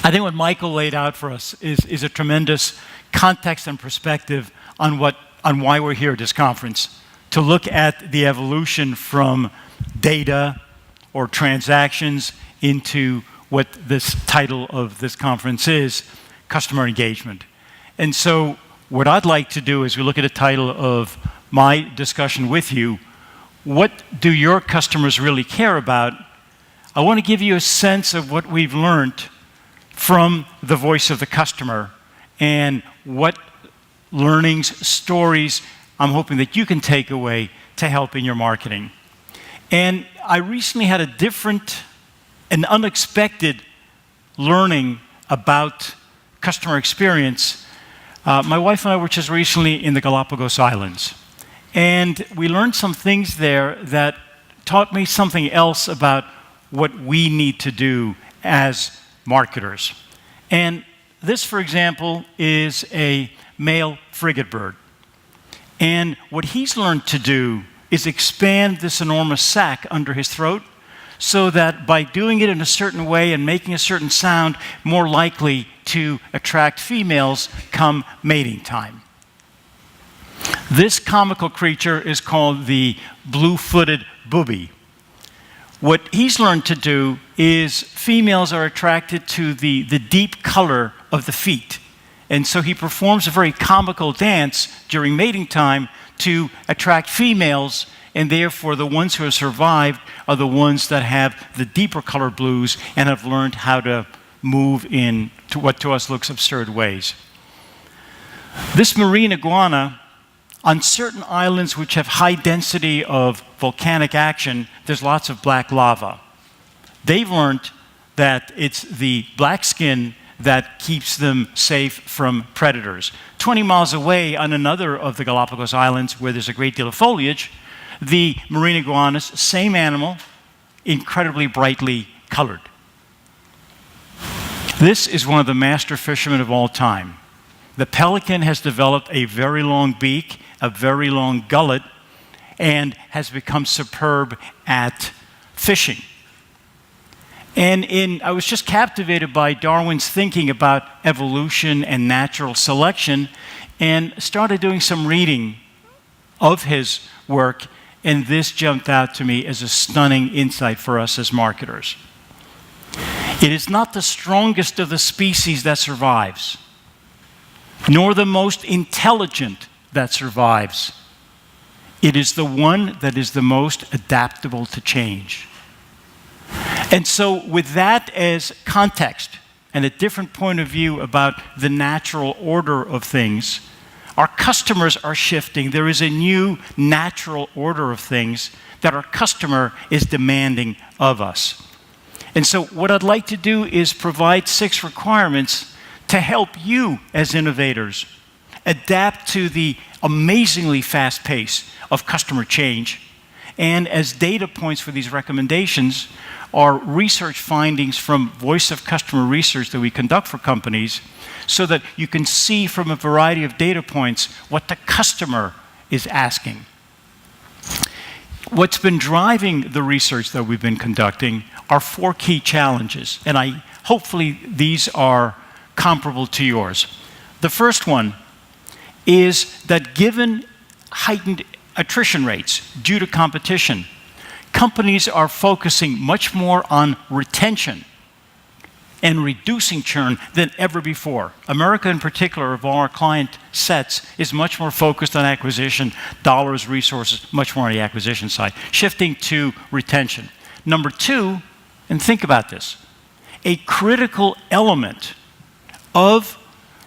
I think what Michael laid out for us is a tremendous context and perspective on why we're here at this conference, to look at the evolution from data or transactions into what this title of this conference is, customer engagement. And so what I'd like to do is we look at the title of my discussion with you, what do your customers really care about? I want to give you a sense of what we've learned from the voice of the customer and what learnings, stories, I'm hoping that you can take away to help in your marketing. And I recently had a different and unexpected learning about customer experience. My wife and I were just recently in the Galapagos Islands, and we learned some things there that taught me something else about what we need to do as marketers. And this, for example, is a male frigate bird. And what he's learned to do is expand this enormous sac under his throat so that by doing it in a certain way and making a certain sound, more likely to attract females come mating time. This comical creature is called the blue-footed booby. What he's learned to do is females are attracted to the deep color of the feet. And so he performs a very comical dance during mating time to attract females, and therefore the ones who have survived are the ones that have the deeper color blues and have learned how to move in to what to us looks absurd ways. This marine iguana, on certain islands which have high density of volcanic action, there's lots of black lava. They've learned that it's the black skin that keeps them safe from predators. 20 miles away on another of the Galapagos Islands where there's a great deal of foliage, the marine iguanas, same animal, incredibly brightly colored. This is one of the master fishermen of all time. The pelican has developed a very long beak, a very long gullet, and has become superb at fishing. And I was just captivated by Darwin's thinking about evolution and natural selection, and started doing some reading of his work, and this jumped out to me as a stunning insight for us as marketers. It is not the strongest of the species that survives, nor the most intelligent that survives. It is the one that is the most adaptable to change. And so with that as context and a different point of view about the natural order of things, our customers are shifting. There is a new natural order of things that our customer is demanding of us. And so what I'd like to do is provide 6 requirements to help you as innovators adapt to the amazingly fast pace of customer change. And as data points for these recommendations are research findings from voice of customer research that we conduct for companies, so that you can see from a variety of data points what the customer is asking. What's been driving the research that we've been conducting are 4 key challenges, and hopefully these are comparable to yours. The first one is that given heightened attrition rates due to competition, companies are focusing much more on retention and reducing churn than ever before. America in particular, of all our client sets, is much more focused on acquisition, dollars, resources, much more on the acquisition side, shifting to retention. Number 2, and think about this, a critical element of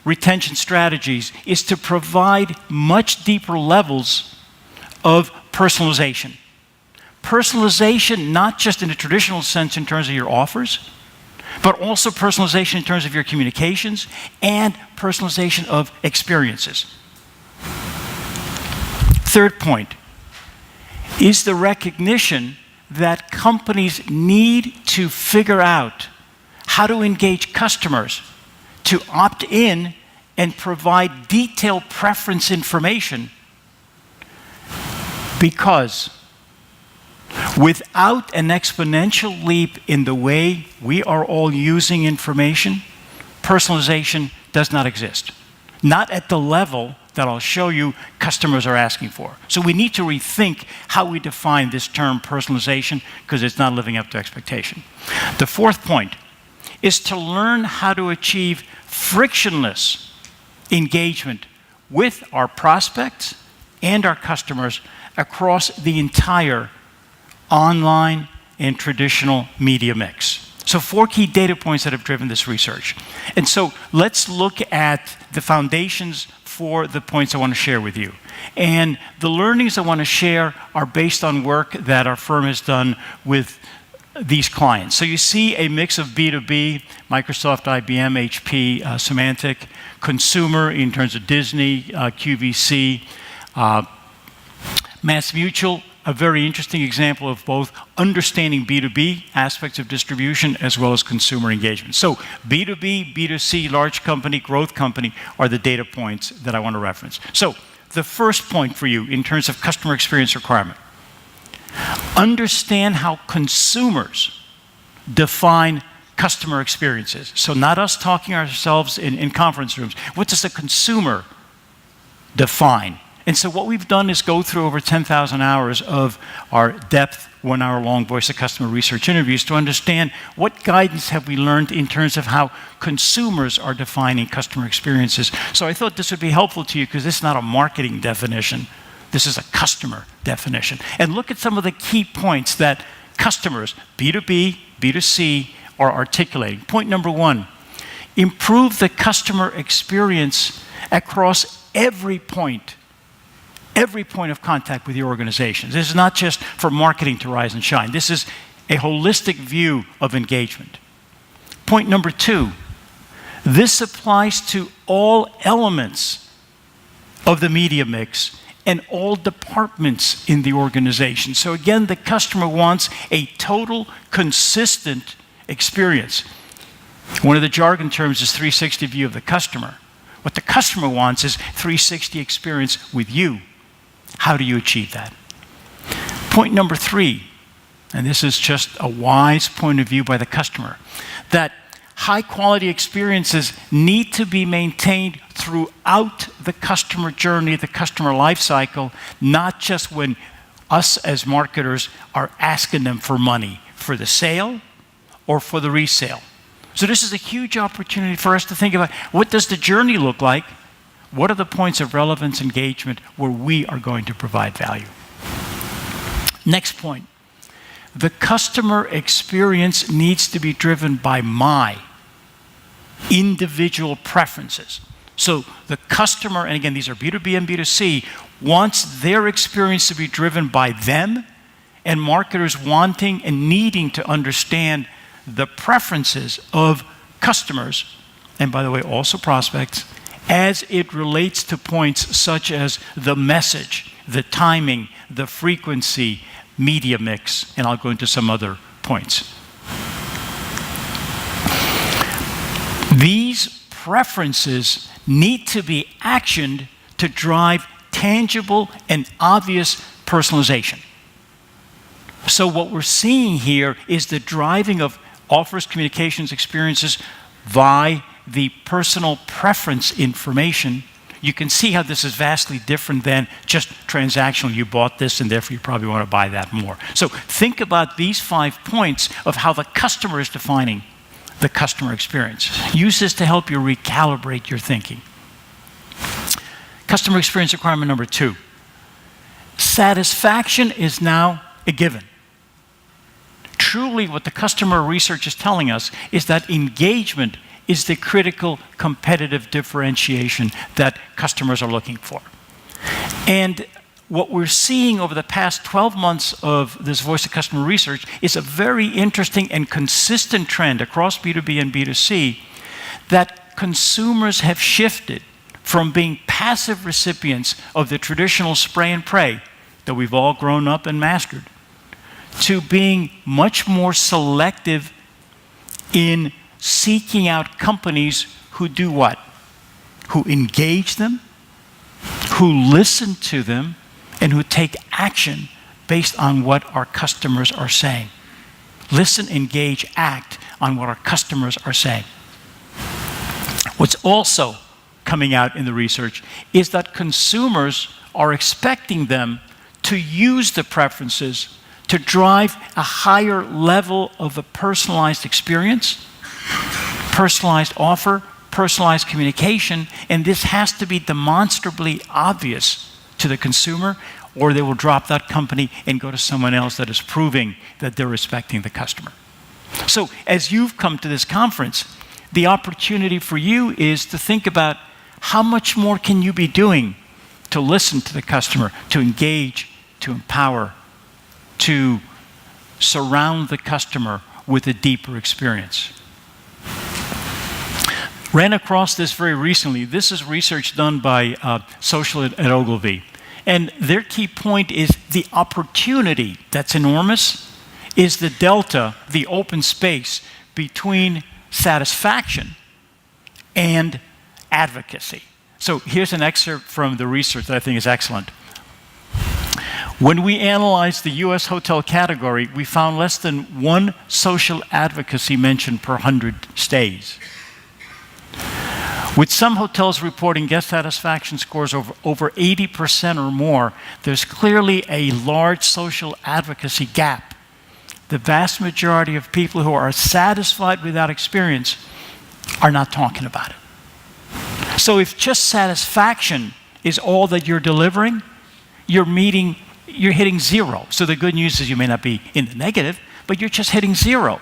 retention strategies is to provide much deeper levels of personalization. Personalization, not just in a traditional sense in terms of your offers, but also personalization in terms of your communications and personalization of experiences. Third point is the recognition that companies need to figure out how to engage customers to opt in and provide detailed preference information, because without an exponential leap in the way we are all using information, personalization does not exist. Not at the level that I'll show you customers are asking for. So we need to rethink how we define this term personalization because it's not living up to expectation. The fourth point is to learn how to achieve frictionless engagement with our prospects and our customers across the entire online and traditional media mix. So 4 key data points that have driven this research. And so let's look at the foundations for the points I want to share with you. And the learnings I want to share are based on work that our firm has done with these clients. So you see a mix of B2B, Microsoft, IBM, HP, Symantec, consumer in terms of Disney, QVC, MassMutual, a very interesting example of both understanding B2B aspects of distribution as well as consumer engagement. So B2B, B2C, large company, growth company are the data points that I want to reference. So the first point for you in terms of customer experience requirement, understand how consumers define customer experiences. So not us talking ourselves in conference rooms. What does a consumer define? And so what we've done is go through over 10,000 hours of our depth, 1-hour-long voice of customer research interviews to understand what guidance have we learned in terms of how consumers are defining customer experiences. So I thought this would be helpful to you because this is not a marketing definition. This is a customer definition. And look at some of the key points that customers, B2B, B2C, are articulating. Point number 1, improve the customer experience across every point of contact with your organization. This is not just for marketing to rise and shine. This is a holistic view of engagement. Point number 2, this applies to all elements of the media mix and all departments in the organization. So again, the customer wants a total, consistent experience. One of the jargon terms is 360 view of the customer. What the customer wants is 360 experience with you. How do you achieve that? Point number 3, and this is just a wise point of view by the customer, that high-quality experiences need to be maintained throughout the customer journey, the customer life cycle, not just when us as marketers are asking them for money for the sale or for the resale. So this is a huge opportunity for us to think about what does the journey look like? What are the points of relevance engagement where we are going to provide value? Next point, the customer experience needs to be driven by my individual preferences. So the customer, and again, these are B2B and B2C, wants their experience to be driven by them and marketers wanting and needing to understand the preferences of customers, and by the way, also prospects, as it relates to points such as the message, the timing, the frequency, media mix, and I'll go into some other points. These preferences need to be actioned to drive tangible and obvious personalization. So what we're seeing here is the driving of offers, communications, experiences by the personal preference information. You can see how this is vastly different than just transactional. You bought this and therefore you probably want to buy that more. So think about these 5 points of how the customer is defining the customer experience. Use this to help you recalibrate your thinking. Customer experience requirement number 2. Satisfaction is now a given. Truly what the customer research is telling us is that engagement is the critical competitive differentiation that customers are looking for. And what we're seeing over the past 12 months of this voice of customer research is a very interesting and consistent trend across B2B and B2C that consumers have shifted from being passive recipients of the traditional spray and pray that we've all grown up and mastered to being much more selective in seeking out companies who do what? Who engage them, who listen to them, and who take action based on what our customers are saying. Listen, engage, act on what our customers are saying. What's also coming out in the research is that consumers are expecting them to use the preferences to drive a higher level of a personalized experience, personalized offer, personalized communication, and this has to be demonstrably obvious to the consumer, or they will drop that company and go to someone else that is proving that they're respecting the customer. So as you've come to this conference, the opportunity for you is to think about how much more can you be doing to listen to the customer, to engage, to empower, to surround the customer with a deeper experience. Ran across this very recently. This is research done by Social at Ogilvy. And their key point is the opportunity that's enormous is the delta, the open space between satisfaction and advocacy. So here's an excerpt from the research that I think is excellent. When we analyzed the US hotel category, we found less than one social advocacy mention per 100 stays. With some hotels reporting guest satisfaction scores over 80% or more, there's clearly a large social advocacy gap. The vast majority of people who are satisfied with that experience are not talking about it. So if just satisfaction is all that you're delivering, you're hitting zero. So the good news is you may not be in the negative, but you're just hitting zero.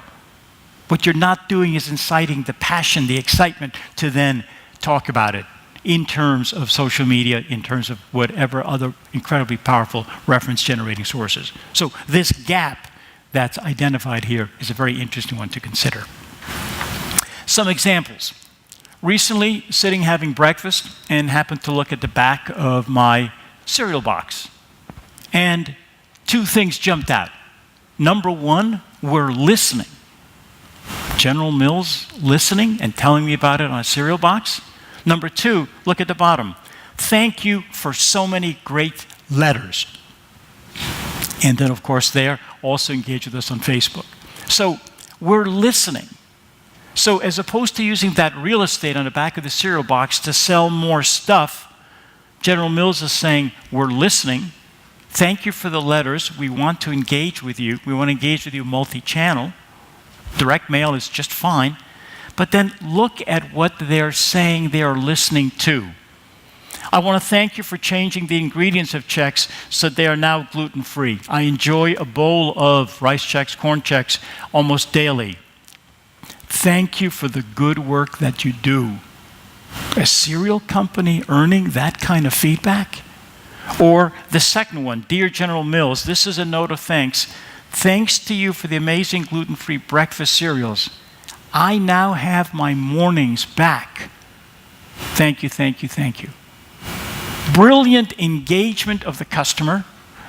What you're not doing is inciting the passion, the excitement to then talk about it in terms of social media, in terms of whatever other incredibly powerful reference generating sources. So this gap that's identified here is a very interesting one to consider. Some examples. Recently, sitting having breakfast and happened to look at the back of my cereal box. And two things jumped out. Number one, we're listening. General Mills listening and telling me about it on a cereal box. Number two, look at the bottom. Thank you for so many great letters. And then, of course, they're also engaged with us on Facebook. So we're listening. So as opposed to using that real estate on the back of the cereal box to sell more stuff, General Mills is saying, we're listening. Thank you for the letters. We want to engage with you. We want to engage with you multi-channel. Direct mail is just fine. But then look at what they're saying they are listening to. I want to thank you for changing the ingredients of Chex so they are now gluten-free. I enjoy a bowl of rice Chex, corn Chex almost daily. Thank you for the good work that you do. A cereal company earning that kind of feedback? Or the second one, Dear General Mills, this is a note of thanks. Thanks to you for the amazing gluten-free breakfast cereals. I now have my mornings back. Thank you, thank you, thank you. Brilliant engagement of the customer,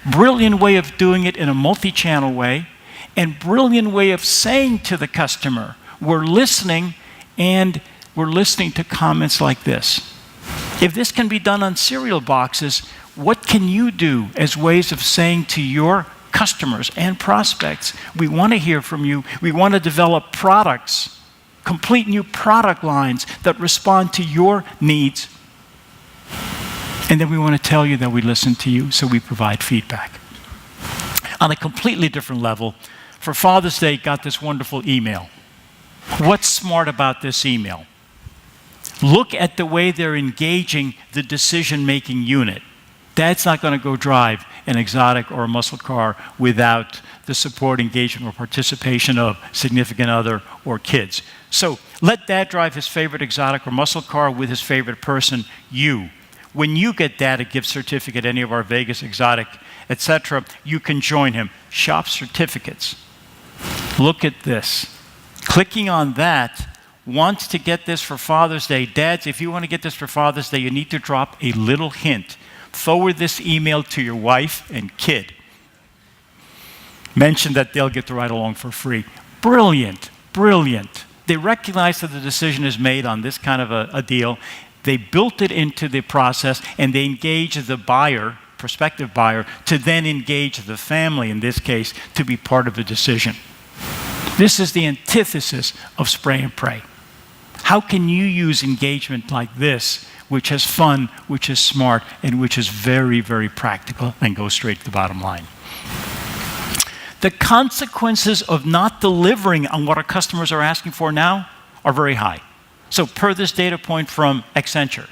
brilliant way of doing it in a multi-channel way, and brilliant way of saying to the customer, we're listening, and we're listening to comments like this. If this can be done on cereal boxes, what can you do as ways of saying to your customers and prospects, we want to hear from you, we want to develop products, complete new product lines that respond to your needs, and then we want to tell you that we listen to you, so we provide feedback. On a completely different level, for Father's Day, got this wonderful email. What's smart about this email? Look at the way they're engaging the decision-making unit. Dad's not going to go drive an exotic or a muscle car without the support, engagement, or participation of significant other or kids. So let Dad drive his favorite exotic or muscle car with his favorite person, you. When you get Dad a gift certificate, any of our Vegas exotic, etc., you can join him. Shop certificates. Look at this. Clicking on that, wants to get this for Father's Day. Dads, if you want to get this for Father's Day, you need to drop a little hint. Forward this email to your wife and kid. Mention that they'll get to ride along for free. Brilliant, brilliant. They recognize that the decision is made on this kind of a deal. They built it into the process, and they engage the buyer, prospective buyer, to then engage the family, in this case, to be part of the decision. This is the antithesis of spray and pray. How can you use engagement like this, which is fun, which is smart, and which is very, very practical, and go straight to the bottom line? The consequences of not delivering on what our customers are asking for now are very high. So per this data point from Accenture,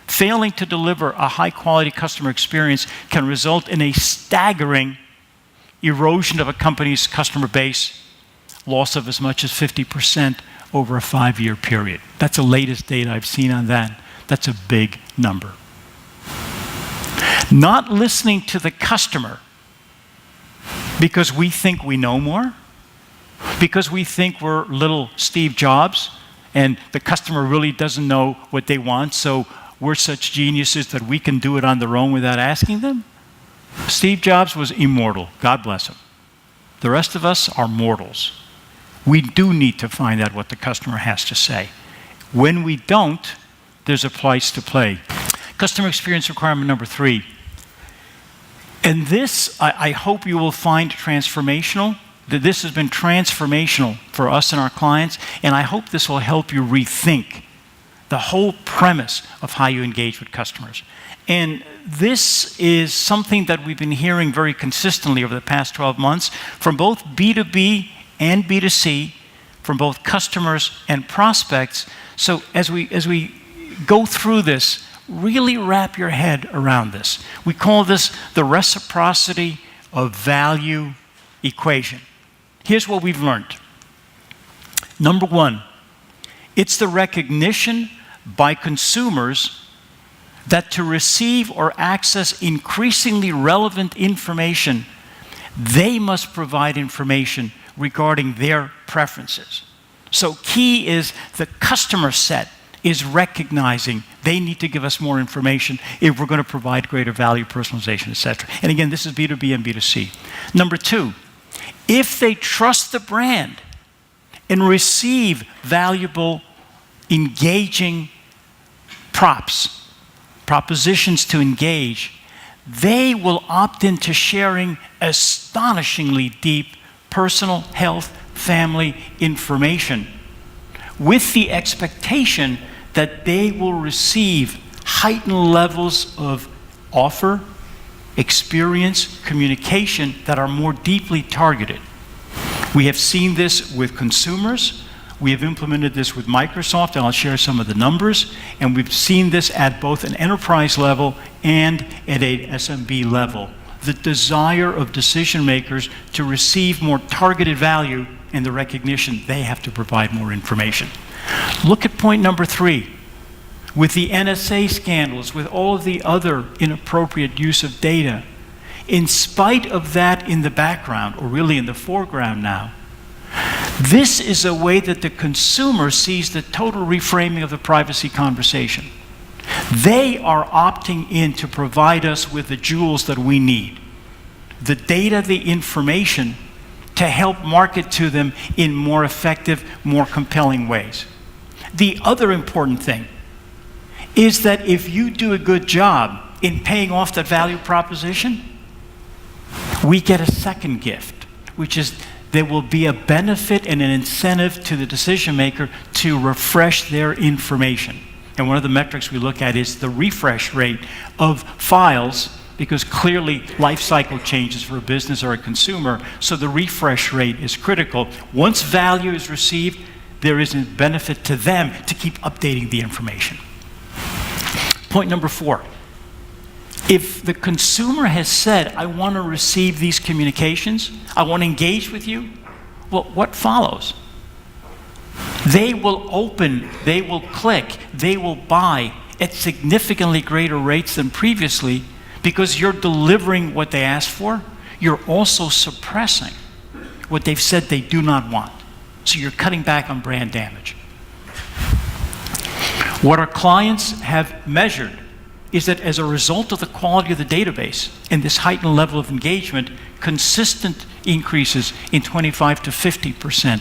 failing to deliver a high-quality customer experience can result in a staggering erosion of a company's customer base, loss of as much as 50% over a 5-year period. That's the latest data I've seen on that. That's a big number. Not listening to the customer because we think we know more, because we think we're little Steve Jobs and the customer really doesn't know what they want, so we're such geniuses that we can do it on their own without asking them. Steve Jobs was immortal. God bless him. The rest of us are mortals. We do need to find out what the customer has to say. When we don't, there's a price to pay. Customer experience requirement number 3. And this, I hope you will find transformational. That this has been transformational for us and our clients, and I hope this will help you rethink the whole premise of how you engage with customers. And this is something that we've been hearing very consistently over the past 12 months from both B2B and B2C, from both customers and prospects. So as we go through this, really wrap your head around this. We call this the reciprocity of value equation. Here's what we've learned. Number 1, it's the recognition by consumers that to receive or access increasingly relevant information, they must provide information regarding their preferences. So key is the customer set is recognizing they need to give us more information if we're going to provide greater value, personalization, etc. And again, this is B2B and B2C. Number 2, if they trust the brand and receive valuable, engaging propositions to engage, they will opt into sharing astonishingly deep personal, health, family information with the expectation that they will receive heightened levels of offer, experience, communication that are more deeply targeted. We have seen this with consumers. We have implemented this with Microsoft, and I'll share some of the numbers. And we've seen this at both an enterprise level and at a SMB level. The desire of decision makers to receive more targeted value and the recognition they have to provide more information. Look at point number 3. With the NSA scandals, with all of the other inappropriate use of data, in spite of that in the background, or really in the foreground now, this is a way that the consumer sees the total reframing of the privacy conversation. They are opting in to provide us with the jewels that we need, the data, the information, to help market to them in more effective, more compelling ways. The other important thing is that if you do a good job in paying off that value proposition, we get a second gift, which is there will be a benefit and an incentive to the decision maker to refresh their information. And one of the metrics we look at is the refresh rate of files, because clearly life cycle changes for a business or a consumer, so the refresh rate is critical. Once value is received, there is a benefit to them to keep updating the information. Point number 4. If the consumer has said, I want to receive these communications, I want to engage with you, well, what follows? They will open, they will click, they will buy at significantly greater rates than previously because you're delivering what they asked for. You're also suppressing what they've said they do not want. So you're cutting back on brand damage. What our clients have measured is that as a result of the quality of the database and this heightened level of engagement, consistent increases in 25 to 50%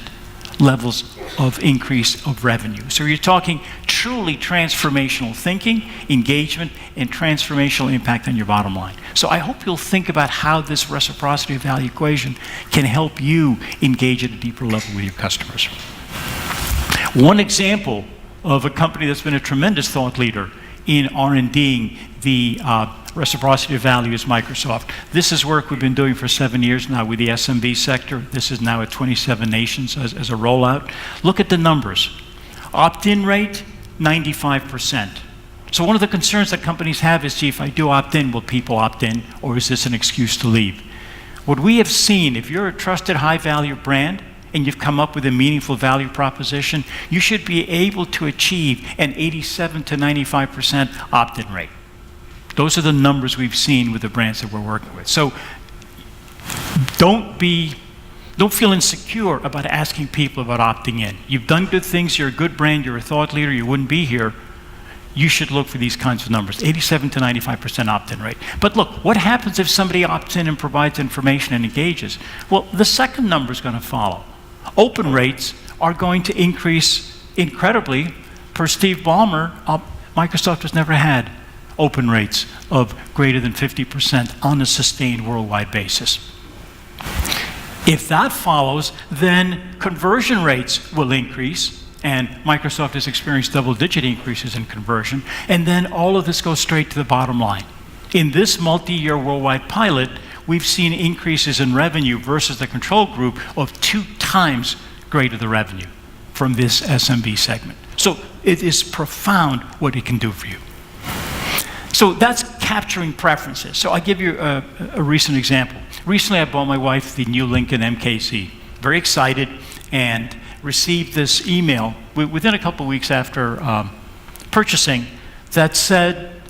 levels of increase of revenue. So you're talking truly transformational thinking, engagement, and transformational impact on your bottom line. So I hope you'll think about how this reciprocity of value equation can help you engage at a deeper level with your customers. One example of a company that's been a tremendous thought leader in R&Ding the reciprocity of value is Microsoft. This is work we've been doing for 7 years now with the SMB sector. This is now at 27 nations as a rollout. Look at the numbers. Opt-in rate, 95%. So one of the concerns that companies have is, gee, if I do opt in, will people opt in, or is this an excuse to leave? What we have seen, if you're a trusted high-value brand and you've come up with a meaningful value proposition, you should be able to achieve an 87 to 95% opt-in rate. Those are the numbers we've seen with the brands that we're working with. So don't feel insecure about asking people about opting in. You've done good things, you're a good brand, you're a thought leader, you wouldn't be here. You should look for these kinds of numbers, 87 to 95% opt-in rate. But look, what happens if somebody opts in and provides information and engages? Well, the second number is going to follow. Open rates are going to increase incredibly. Per Steve Ballmer, Microsoft has never had open rates of greater than 50% on a sustained worldwide basis. If that follows, then conversion rates will increase, and Microsoft has experienced double-digit increases in conversion, and then all of this goes straight to the bottom line. In this multi-year worldwide pilot, we've seen increases in revenue versus the control group of 2 times greater the revenue from this SMB segment. So it is profound what it can do for you. So that's capturing preferences. So I'll give you a recent example. Recently, I bought my wife the new Lincoln MKC. Very excited, and received this email within a couple of weeks after purchasing that said,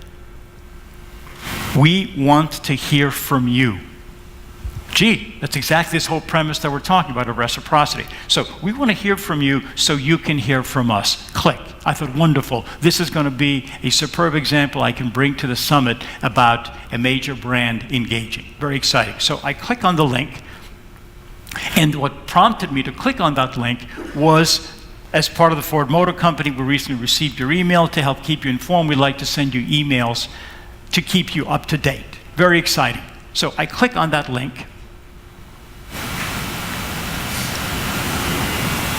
"We want to hear from you." Gee, that's exactly this whole premise that we're talking about of reciprocity. So we want to hear from you so you can hear from us. Click. I thought, wonderful. This is going to be a superb example I can bring to the summit about a major brand engaging. Very exciting. So I click on the link, and what prompted me to click on that link was, as part of the Ford Motor Company, we recently received your email to help keep you informed. We'd like to send you emails to keep you up to date. Very exciting. So I click on that link.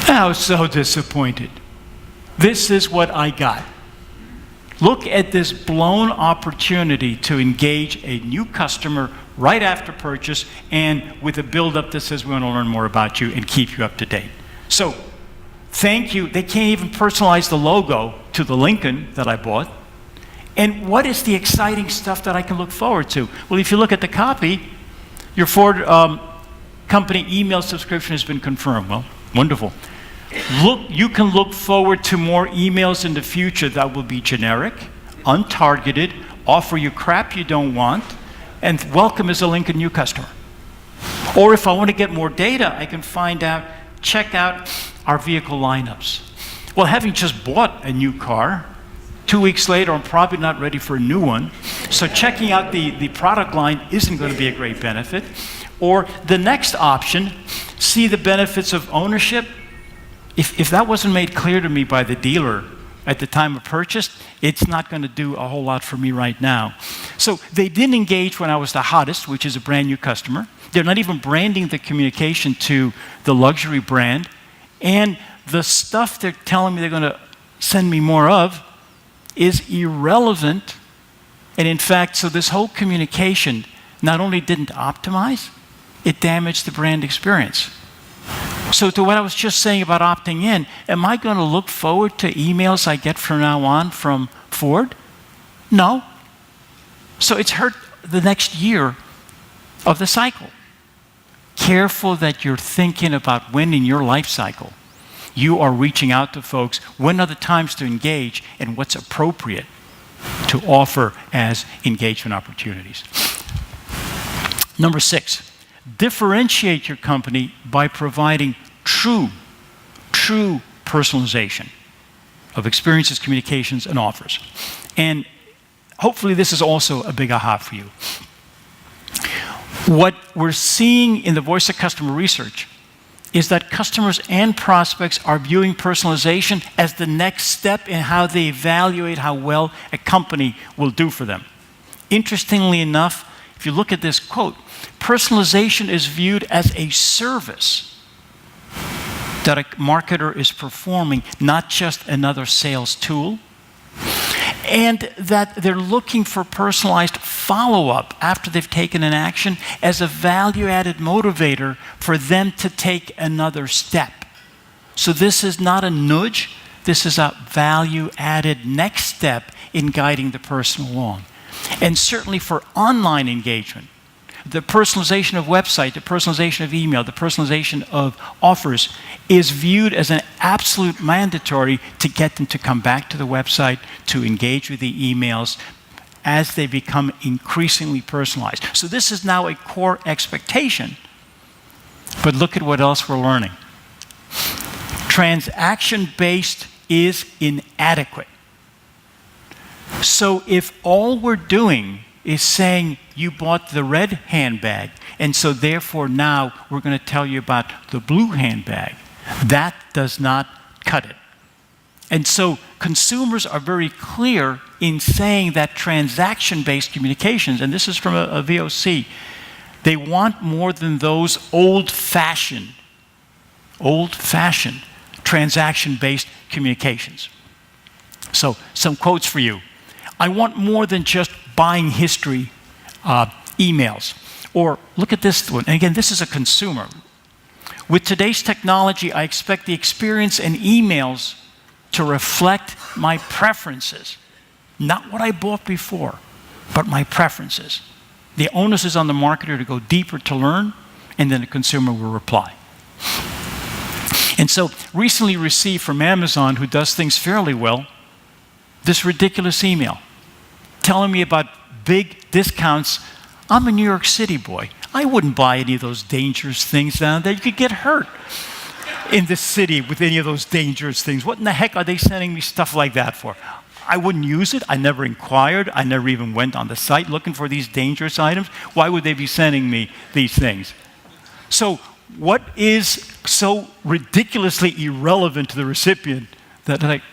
I was so disappointed. This is what I got. Look at this blown opportunity to engage a new customer right after purchase, and with a build-up that says we want to learn more about you and keep you up to date. So, thank you. They can't even personalize the logo to the Lincoln that I bought. And what is the exciting stuff that I can look forward to? Well, if you look at the copy, your Ford company email subscription has been confirmed. Well, wonderful. You can look forward to more emails in the future that will be generic, untargeted, offer you crap you don't want, and welcome as a Lincoln new customer. Or if I want to get more data, I can check out our vehicle lineups. Well, having just bought a new car, 2 weeks later, I'm probably not ready for a new one. So checking out the product line isn't going to be a great benefit. Or the next option, see the benefits of ownership. If that wasn't made clear to me by the dealer at the time of purchase, it's not going to do a whole lot for me right now. So they didn't engage when I was the hottest, which is a brand new customer. They're not even branding the communication to the luxury brand. And the stuff they're telling me they're going to send me more of is irrelevant. And in fact, so this whole communication not only didn't optimize, it damaged the brand experience. So to what I was just saying about opting in, am I going to look forward to emails I get from now on from Ford? No. So it's hurt the next year of the cycle. Careful that you're thinking about when in your life cycle you are reaching out to folks, when are the times to engage, and what's appropriate to offer as engagement opportunities. Number 6. Differentiate your company by providing true personalization of experiences, communications, and offers. And hopefully this is also a big aha for you. What we're seeing in the voice of customer research is that customers and prospects are viewing personalization as the next step in how they evaluate how well a company will do for them. Interestingly enough, if you look at this quote, personalization is viewed as a service that a marketer is performing, not just another sales tool, and that they're looking for personalized follow-up after they've taken an action as a value-added motivator for them to take another step. So this is not a nudge, this is a value-added next step in guiding the person along. And certainly for online engagement, the personalization of website, the personalization of email, the personalization of offers is viewed as an absolute mandatory to get them to come back to the website, to engage with the emails as they become increasingly personalized. So this is now a core expectation. But look at what else we're learning. Transaction-based is inadequate. So if all we're doing is saying you bought the red handbag, and so therefore now we're going to tell you about the blue handbag, that does not cut it. And so consumers are very clear in saying that transaction-based communications, and this is from a VOC, they want more than those old-fashioned transaction-based communications. So some quotes for you. I want more than just buying history emails. Or look at this one. And again, this is a consumer. With today's technology, I expect the experience in emails to reflect my preferences. Not what I bought before, but my preferences. The onus is on the marketer to go deeper to learn, and then the consumer will reply. And so, recently received from Amazon, who does things fairly well, this ridiculous email telling me about big discounts. I'm a New York City boy. I wouldn't buy any of those dangerous things down there. You could get hurt in the city with any of those dangerous things. What in the heck are they sending me stuff like that for? I wouldn't use it. I never inquired. I never even went on the site looking for these dangerous items. Why would they be sending me these things? So what is so ridiculously irrelevant to the recipient that, like,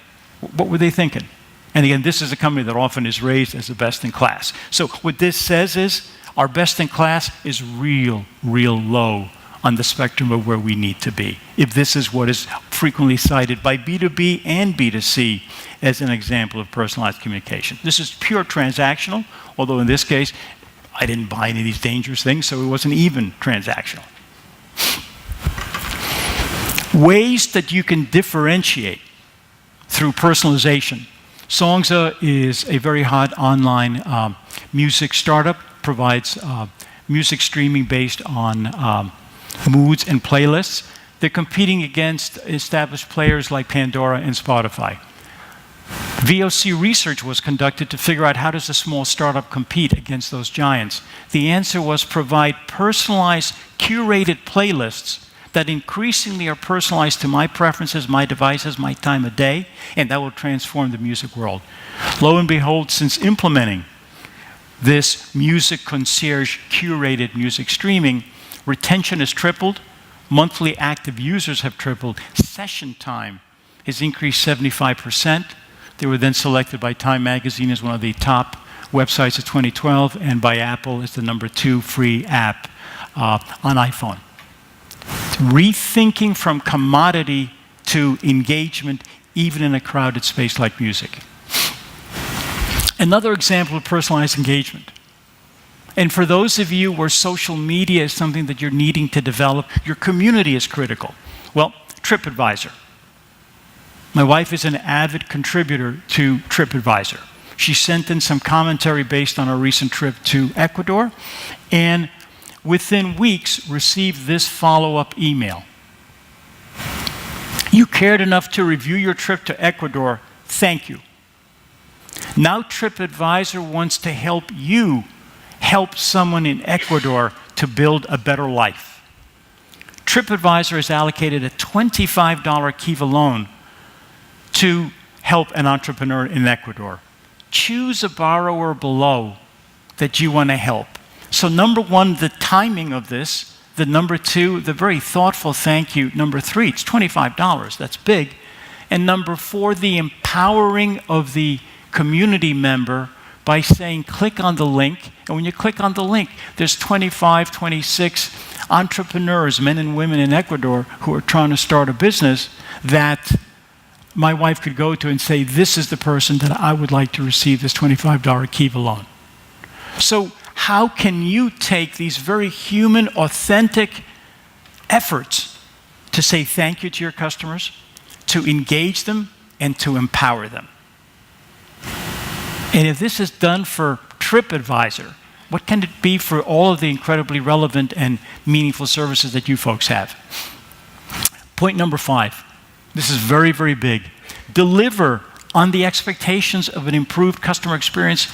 what were they thinking? And again, this is a company that often is raised as the best in class. So what this says is our best in class is real low on the spectrum of where we need to be. If this is what is frequently cited by B2B and B2C as an example of personalized communication. This is pure transactional, although in this case, I didn't buy any of these dangerous things, so it wasn't even transactional. Ways that you can differentiate through personalization. Songza is a very hot online music startup, provides music streaming based on moods and playlists. They're competing against established players like Pandora and Spotify. VOC research was conducted to figure out how does a small startup compete against those giants. The answer was provide personalized, curated playlists that increasingly are personalized to my preferences, my devices, my time of day, and that will transform the music world. Lo and behold, since implementing this music concierge curated music streaming, retention has tripled, monthly active users have tripled, session time has increased 75%. They were then selected by Time Magazine as one of the top websites of 2012 and by Apple as the #2 free app on iPhone. Rethinking from commodity to engagement, even in a crowded space like music. Another example of personalized engagement. And for those of you where social media is something that you're needing to develop, your community is critical. Well, TripAdvisor. My wife is an avid contributor to TripAdvisor. She sent in some commentary based on our recent trip to Ecuador, and within weeks received this follow-up email. You cared enough to review your trip to Ecuador. Thank you. Now TripAdvisor wants to help you help someone in Ecuador to build a better life. TripAdvisor has allocated a $25 Kiva loan to help an entrepreneur in Ecuador. Choose a borrower below that you want to help. So number one, the timing of this. The number two, the very thoughtful thank you. Number three, it's $25. That's big. And number four, the empowering of the community member by saying, click on the link. And when you click on the link, there's 25, 26 entrepreneurs, men and women in Ecuador who are trying to start a business that my wife could go to and say, this is the person that I would like to receive this $25 Kiva loan. So how can you take these very human, authentic efforts to say thank you to your customers, to engage them, and to empower them? And if this is done for TripAdvisor, what can it be for all of the incredibly relevant and meaningful services that you folks have? Point number 5. This is very, very big. Deliver on the expectations of an improved customer experience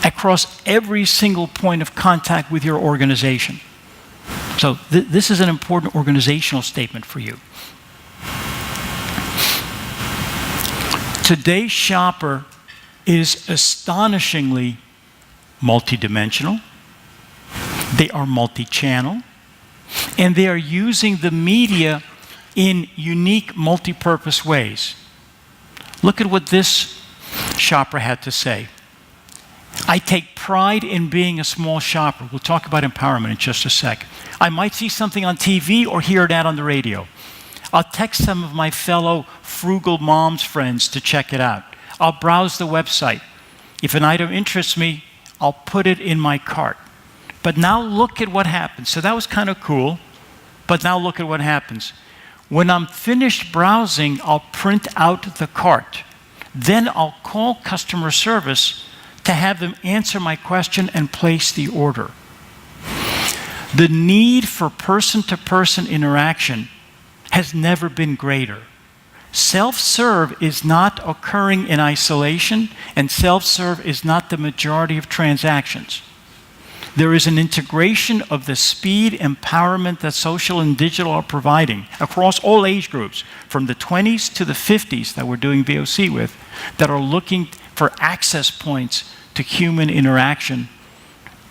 across every single point of contact with your organization. So this is an important organizational statement for you. Today's shopper is astonishingly multidimensional. They are multi-channel, and they are using the media in unique, multi-purpose ways. Look at what this shopper had to say. I take pride in being a small shopper. We'll talk about empowerment in just a sec. I might see something on TV or hear that on the radio. I'll text some of my fellow frugal moms friends to check it out. I'll browse the website. If an item interests me, I'll put it in my cart. But now look at what happens. So that was kind of cool, but now look at what happens. When I'm finished browsing, I'll print out the cart. Then I'll call customer service to have them answer my question and place the order. The need for person-to-person interaction has never been greater. Self-serve is not occurring in isolation, and self-serve is not the majority of transactions. There is an integration of the speed empowerment that social and digital are providing across all age groups, from the 20s to the 50s that we're doing VOC with, that are looking for access points to human interaction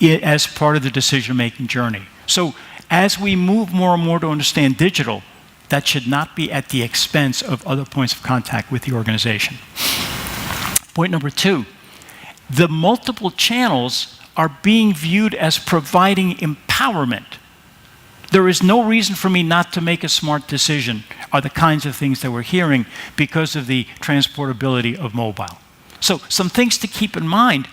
as part of the decision-making journey. So as we move more and more to understand digital, that should not be at the expense of other points of contact with the organization. Point number 2, the multiple channels are being viewed as providing empowerment. There is no reason for me not to make a smart decision, are the kinds of things that we're hearing because of the transportability of mobile. So some things to keep in mind.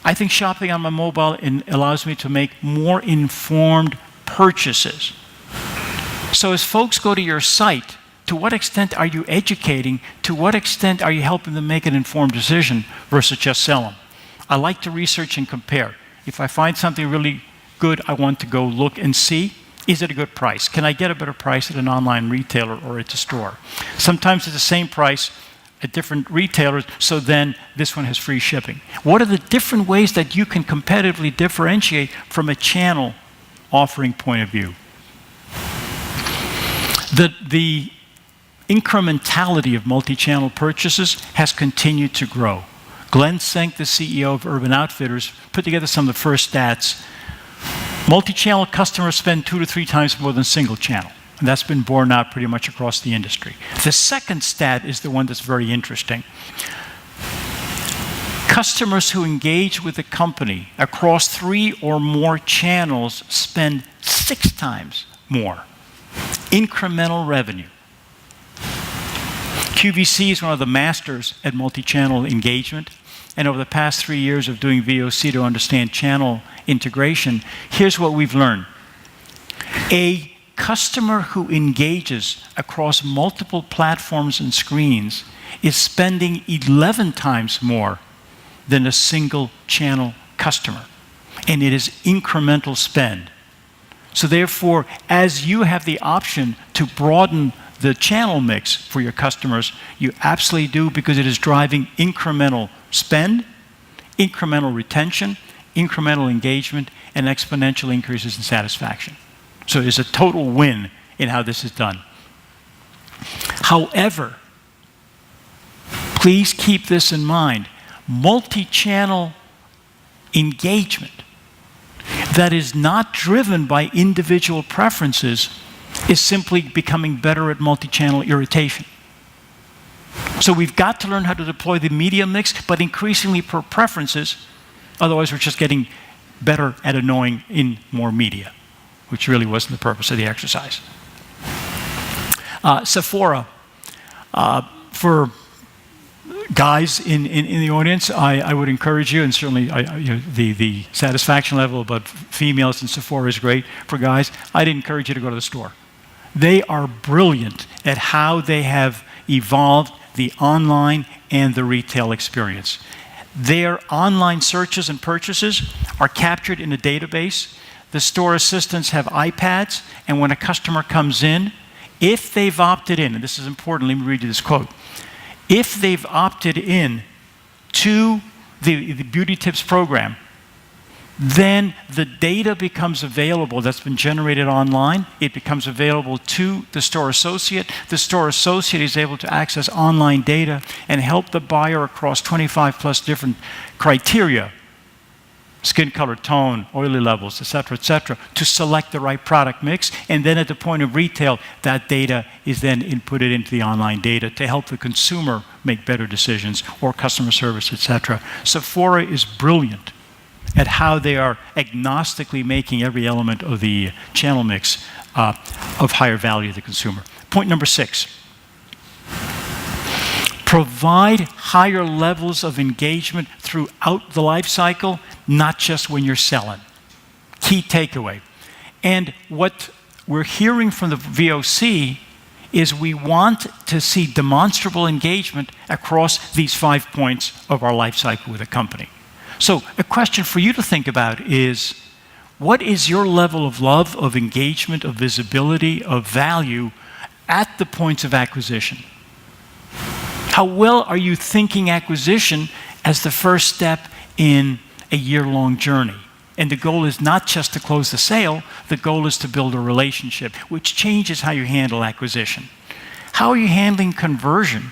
I think shopping on my mobile allows me to make more informed purchases. So as folks go to your site, to what extent are you educating? To what extent are you helping them make an informed decision versus just sell them? I like to research and compare. If I find something really good, I want to go look and see, is it a good price? Can I get a better price at an online retailer or at a store? Sometimes it's the same price at different retailers, so then this one has free shipping. What are the different ways that you can competitively differentiate from a channel offering point of view? The incrementality of multi-channel purchases has continued to grow. Glenn Senk, the CEO of Urban Outfitters, put together some of the first stats. Multi-channel customers spend 2 to 3 times more than single channel. And that's been borne out pretty much across the industry. The second stat is the one that's very interesting. Customers who engage with the company across 3 or more channels spend 6 times more. Incremental revenue. QVC is one of the masters at multi-channel engagement. And over the past 3 years of doing VOC to understand channel integration, here's what we've learned. A customer who engages across multiple platforms and screens is spending 11 times more than a single channel customer. And it is incremental spend. So therefore, as you have the option to broaden the channel mix for your customers, you absolutely do, because it is driving incremental spend, incremental retention, incremental engagement, and exponential increases in satisfaction. So it's a total win in how this is done. However, please keep this in mind. Multi-channel engagement that is not driven by individual preferences is simply becoming better at multi-channel irritation. So we've got to learn how to deploy the media mix, but increasingly per preferences. Otherwise, we're just getting better at annoying in more media. which really wasn't the purpose of the exercise. Sephora. For guys in the audience, I would encourage you, and certainly the satisfaction level about females in Sephora is great. For guys, I'd encourage you to go to the store. They are brilliant at how they have evolved the online and the retail experience. Their online searches and purchases are captured in a database. The store assistants have iPads, and when a customer comes in, if they've opted in, and this is important, let me read you this quote. If they've opted in to the Beauty Tips program, then the data becomes available that's been generated online. It becomes available to the store associate. The store associate is able to access online data and help the buyer across 25 plus different criteria, skin color, tone, oily levels, et cetera, to select the right product mix. And then at the point of retail, that data is then inputted into the online data to help the consumer make better decisions, or customer service, et cetera. Sephora is brilliant at how they are agnostically making every element of the channel mix of higher value to the consumer. Point number 6. Provide higher levels of engagement throughout the life cycle, not just when you're selling. Key takeaway. And what we're hearing from the VOC is we want to see demonstrable engagement across these 5 points of our life cycle with a company. So a question for you to think about is, what is your level of love, of engagement, of visibility, of value at the points of acquisition? How well are you thinking acquisition as the first step in a year-long journey? And the goal is not just to close the sale, the goal is to build a relationship, which changes how you handle acquisition. How are you handling conversion?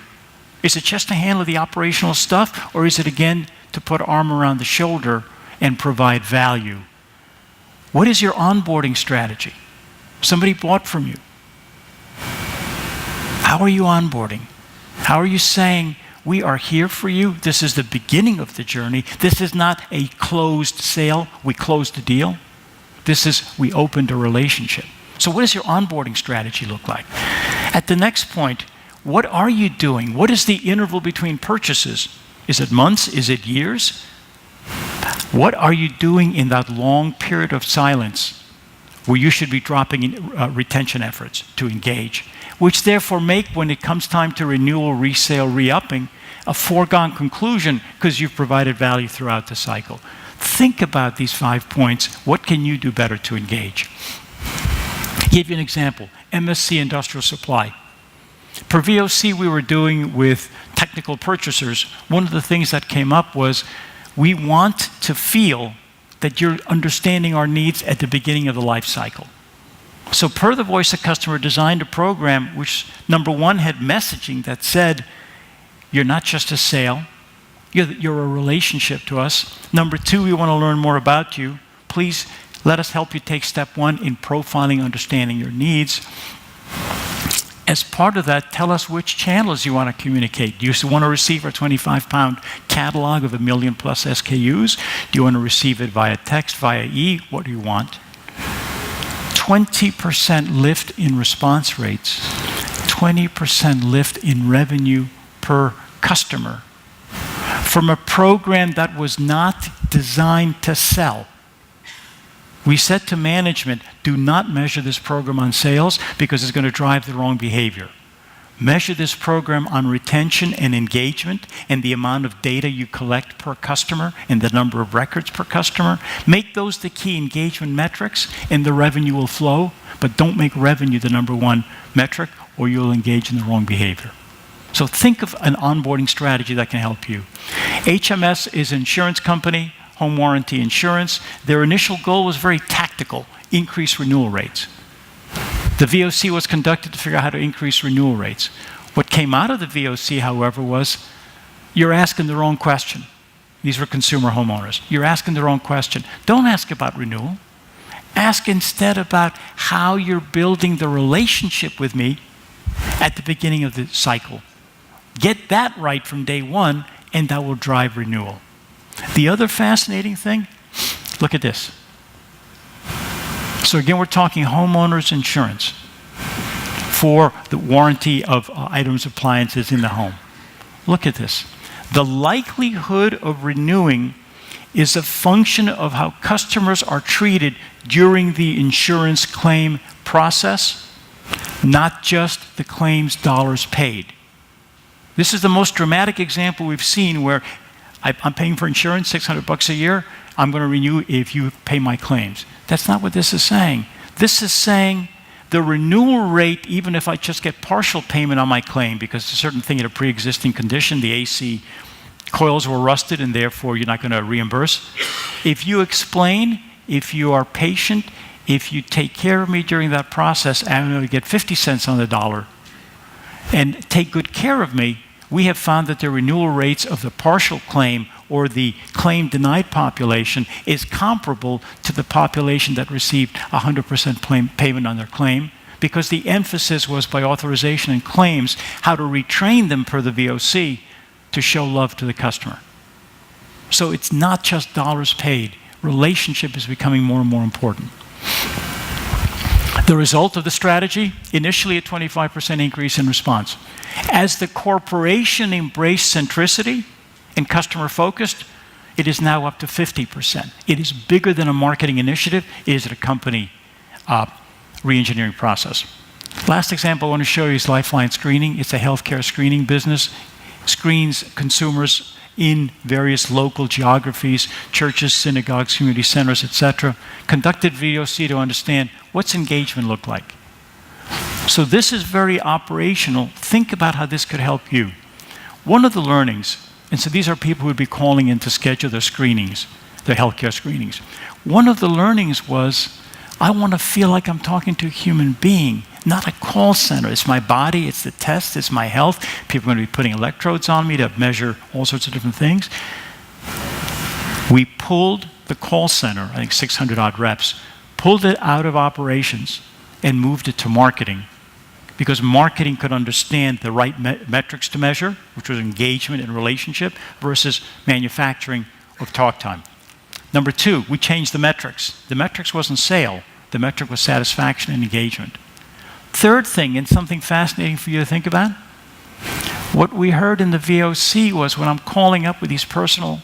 Is it just to handle the operational stuff, or is it again to put arm around the shoulder and provide value? What is your onboarding strategy? Somebody bought from you. How are you onboarding? How are you saying, we are here for you, this is the beginning of the journey, this is not a closed sale, we closed the deal, this is, we opened a relationship. So what does your onboarding strategy look like? At the next point, what are you doing? What is the interval between purchases? Is it months? Is it years? What are you doing in that long period of silence where you should be dropping in retention efforts to engage, which therefore make, when it comes time to renewal, resale, re-upping, a foregone conclusion because you've provided value throughout the cycle. Think about these 5 points. What can you do better to engage? I'll give you an example. MSC Industrial Supply. Per VOC we were doing with technical purchasers, one of the things that came up was we want to feel that you're understanding our needs at the beginning of the life cycle. So per the voice of customer, designed a program which, number 1, had messaging that said, you're not just a sale, you're a relationship to us. Number 2, we want to learn more about you. Please let us help you take step 1 in profiling, understanding your needs. As part of that, tell us which channels you want to communicate. Do you want to receive our 25-pound catalog of 1 million plus SKUs? Do you want to receive it via text, via What do you want? 20% lift in response rates, 20% lift in revenue per customer from a program that was not designed to sell. We said to management, do not measure this program on sales because it's going to drive the wrong behavior. Measure this program on retention and engagement and the amount of data you collect per customer and the number of records per customer. Make those the key engagement metrics and the revenue will flow, but don't make revenue the number 1 metric or you'll engage in the wrong behavior. So think of an onboarding strategy that can help you. HMS is an insurance company, home warranty insurance. Their initial goal was very tactical, increase renewal rates. The VOC was conducted to figure out how to increase renewal rates. What came out of the VOC, however, was you're asking the wrong question. These were consumer homeowners. You're asking the wrong question. Don't ask about renewal. Ask instead about how you're building the relationship with me at the beginning of the cycle. Get that right from day 1, and that will drive renewal. The other fascinating thing, look at this. So again, we're talking homeowners insurance for the warranty of items, appliances in the home. Look at this. The likelihood of renewing is a function of how customers are treated during the insurance claim process, not just the claims dollars paid. This is the most dramatic example we've seen where I'm paying for insurance, $600 a year. I'm going to renew if you pay my claims. That's not what this is saying. This is saying the renewal rate, even if I just get partial payment on my claim because it's a certain thing in a pre-existing condition, the AC coils were rusted and therefore you're not going to reimburse. If you explain, if you are patient, if you take care of me during that process, I'm going to get 50 cents on the dollar and take good care of me, we have found that the renewal rates of the partial claim or the claim denied population is comparable to the population that received 100% payment on their claim, because the emphasis was by authorization and claims how to retrain them per the VOC to show love to the customer. So it's not just dollars paid. Relationship is becoming more and more important. The result of the strategy, initially a 25% increase in response. As the corporation embraced centricity and customer focused, it is now up to 50%. It is bigger than a marketing initiative. It is a company re-engineering process. Last example I want to show you is Lifeline Screening. It's a healthcare screening business. Screens consumers in various local geographies, churches, synagogues, community centers, etc. Conducted VOC to understand what's engagement look like. So this is very operational. Think about how this could help you. One of the learnings, and so these are people who would be calling in to schedule their screenings, their healthcare screenings. One of the learnings was, I want to feel like I'm talking to a human being, not a call center. It's my body, it's the test, it's my health. People are going to be putting electrodes on me to measure all sorts of different things. We pulled the call center, I think 600 odd reps, pulled it out of operations and moved it to marketing, because marketing could understand the right metrics to measure, which was engagement and relationship, versus manufacturing of talk time. Number two, we changed the metrics. The metrics wasn't sale. The metric was satisfaction and engagement. Third thing, and something fascinating for you to think about, what we heard in the VOC was when I'm calling up with these personal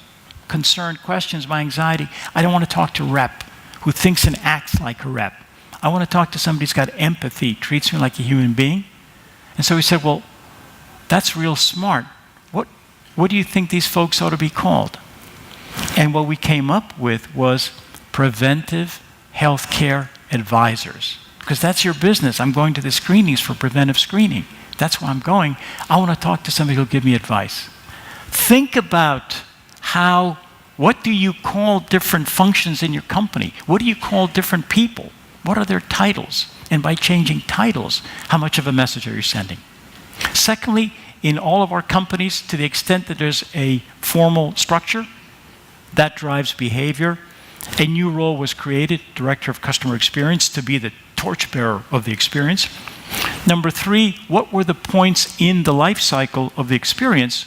concerned questions, my anxiety, I don't want to talk to a rep who thinks and acts like a rep. I want to talk to somebody who's got empathy, treats me like a human being. And so we said, well, that's real smart. What do you think these folks ought to be called? And what we came up with was preventive healthcare advisors. Because that's your business. I'm going to the screenings for preventive screening. That's where I'm going. I want to talk to somebody who'll give me advice. Think about what do you call different functions in your company? What do you call different people? What are their titles? And by changing titles, how much of a message are you sending? Secondly, in all of our companies, to the extent that there's a formal structure, that drives behavior. A new role was created, Director of Customer Experience, to be the torchbearer of the experience. Number three, what were the points in the life cycle of the experience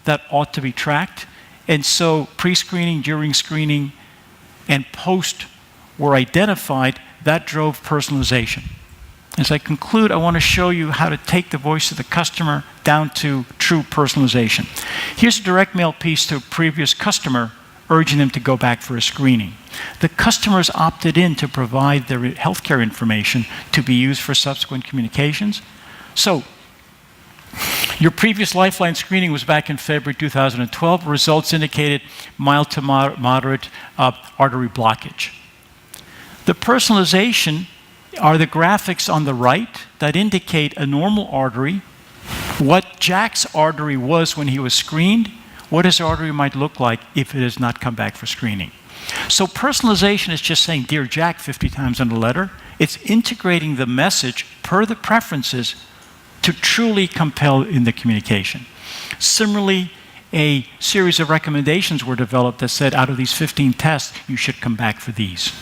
that ought to be tracked? And so pre-screening, during screening, and post were identified. That drove personalization. As I conclude, I want to show you how to take the voice of the customer down to true personalization. Here's a direct mail piece to a previous customer urging them to go back for a screening. The customers opted in to provide their healthcare information to be used for subsequent communications. So, your previous Lifeline screening was back in February 2012. Results indicated mild to moderate artery blockage. The personalization are the graphics on the right that indicate a normal artery, what Jack's artery was when he was screened, what his artery might look like if it has not come back for screening. So personalization is just saying, Dear Jack, 50 times on the letter. It's integrating the message per the preferences to truly compel in the communication. Similarly, a series of recommendations were developed that said, out of these 15 tests, you should come back for these.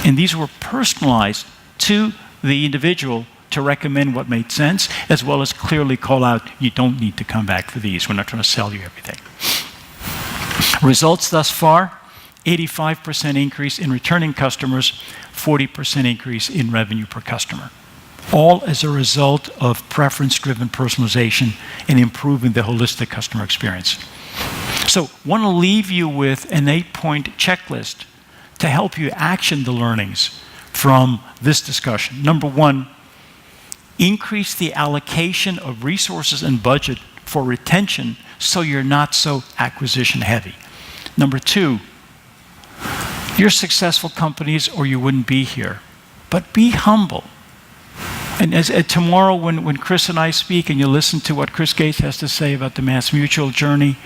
And these were personalized to the individual to recommend what made sense, as well as clearly call out, you don't need to come back for these. We're not trying to sell you everything. Results thus far, 85% increase in returning customers, 40% increase in revenue per customer. All as a result of preference-driven personalization and improving the holistic customer experience. So I want to leave you with an 8-point checklist to help you action the learnings from this discussion. Number 1, increase the allocation of resources and budget for retention so you're not so acquisition heavy. Number 2, you're successful companies or you wouldn't be here, but be humble. And tomorrow when Chris and I speak and you listen to what Chris Gates has to say about the MassMutual journey,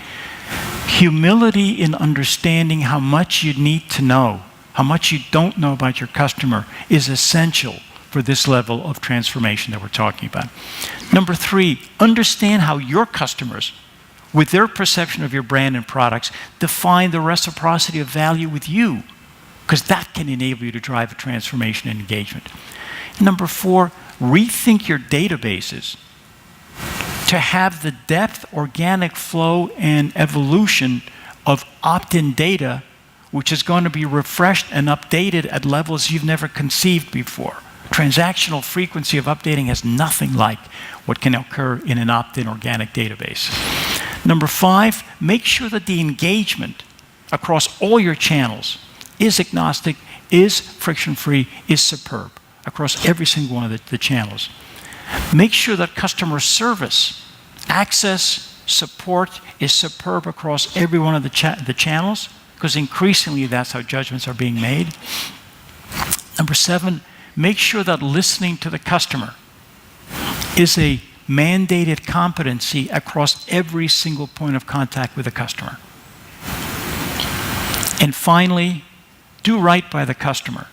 humility in understanding how much you need to know, how much you don't know about your customer is essential for this level of transformation that we're talking about. Number 3, understand how your customers, with their perception of your brand and products, define the reciprocity of value with you, because that can enable you to drive a transformation and engagement. Number 4, rethink your databases to have the depth, organic flow, and evolution of opt-in data, which is going to be refreshed and updated at levels you've never conceived before. Transactional frequency of updating has nothing like what can occur in an opt-in organic database. Number 5, make sure that the engagement across all your channels is agnostic, is friction-free, is superb across every single one of the channels. Make sure that customer service, access, support is superb across every one of the channels, because increasingly that's how judgments are being made. Number 7, make sure that listening to the customer is a mandated competency across every single point of contact with the customer. And finally, do right by the customer.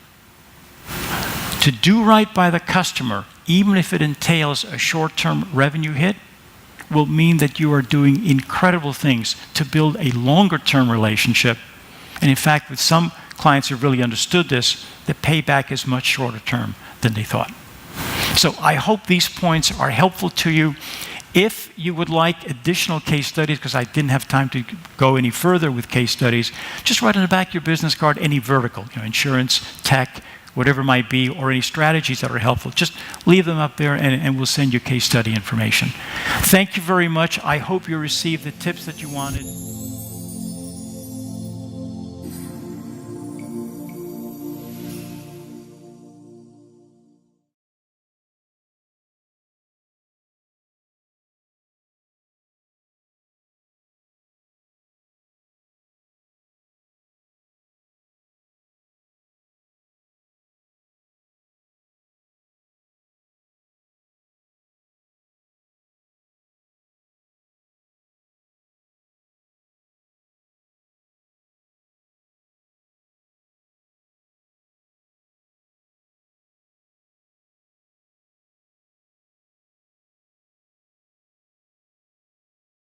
To do right by the customer, even if it entails a short-term revenue hit, will mean that you are doing incredible things to build a longer-term relationship. And in fact, with some clients who've really understood this, the payback is much shorter term than they thought. So I hope these points are helpful to you. If you would like additional case studies, because I didn't have time to go any further with case studies, just write on the back of your business card any vertical, insurance, tech, whatever it might be, or any strategies that are helpful. Just leave them up there and we'll send you case study information. Thank you very much. I hope you received the tips that you wanted.